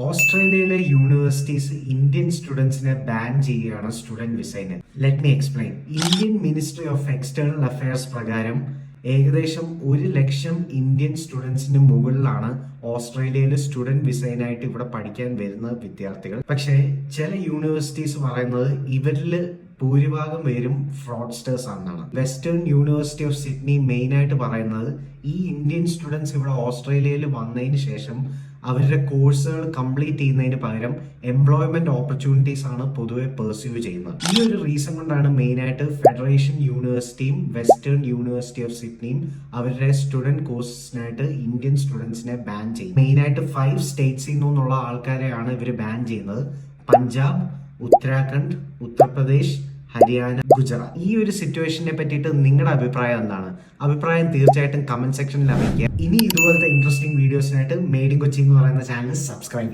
ഓസ്ട്രേലിയയിലെ universities Indian സ്റ്റുഡൻസിനെ ban ചെയ്യുകയാണ് സ്റ്റുഡന്റ് വിസൈന്. Let me explain. Indian ministry of external affairs പ്രകാരം ഏകദേശം 1,00,000 ഇന്ത്യൻ സ്റ്റുഡൻസിന് മുകളിലാണ് ഓസ്ട്രേലിയയിൽ സ്റ്റുഡന്റ് വിസൈനായിട്ട് ഇവിടെ പഠിക്കാൻ വരുന്ന വിദ്യാർത്ഥികൾ. പക്ഷേ ചില യൂണിവേഴ്സിറ്റീസ് പറയുന്നത് ഇവരിൽ ഭൂരിഭാഗം പേരും ഫ്രോഡ്സ്റ്റേഴ്സ് ആണെന്നാണ്. Western university of Sydney main ആയിട്ട് പറയുന്നത് ഈ ഇന്ത്യൻ സ്റ്റുഡൻസ് ഇവിടെ ഓസ്ട്രേലിയയിൽ വന്നതിന് ശേഷം അവരുടെ കോഴ്സുകൾ കംപ്ലീറ്റ് ചെയ്യുന്നതിന് പകരം എംപ്ലോയ്മെന്റ് ഓപ്പർച്യൂണിറ്റീസ് ആണ് പൊതുവെ പെർസ്യൂ ചെയ്യുന്നത്. ഈ ഒരു റീസൺ കൊണ്ടാണ് മെയിനായിട്ട് ഫെഡറേഷൻ യൂണിവേഴ്സിറ്റിയും വെസ്റ്റേൺ യൂണിവേഴ്സിറ്റി ഓഫ് സിഡ്നിയും അവരുടെ സ്റ്റുഡന്റ് കോഴ്സിനായിട്ട് ഇന്ത്യൻ സ്റ്റുഡൻസിനെ ബാൻ ചെയ്യും. മെയിനായിട്ട് 5 സ്റ്റേറ്റ്സിൽ നിന്നുള്ള ആൾക്കാരെയാണ് ഇവർ ബാൻ ചെയ്യുന്നത്: പഞ്ചാബ്, ഉത്തരാഖണ്ഡ്, ഉത്തർപ്രദേശ്, ഹരിയാന, ഗുജറാത്ത്. ഈ ഒരു സിറ്റുവേഷനെ പറ്റിയിട്ട് നിങ്ങളുടെ അഭിപ്രായം എന്താണ്? അഭിപ്രായം തീർച്ചയായിട്ടും കമന്റ് സെക്ഷനിൽ അറിയിക്കുക. ഇനി ഇതുപോലത്തെ ഇൻട്രസ്റ്റിംഗ് വീഡിയോസിനായിട്ട് മെയ്ഡ് ഇൻ കൊച്ചി എന്ന് പറയുന്ന ചാനൽ സബ്സ്ക്രൈബ് ചെയ്യുക.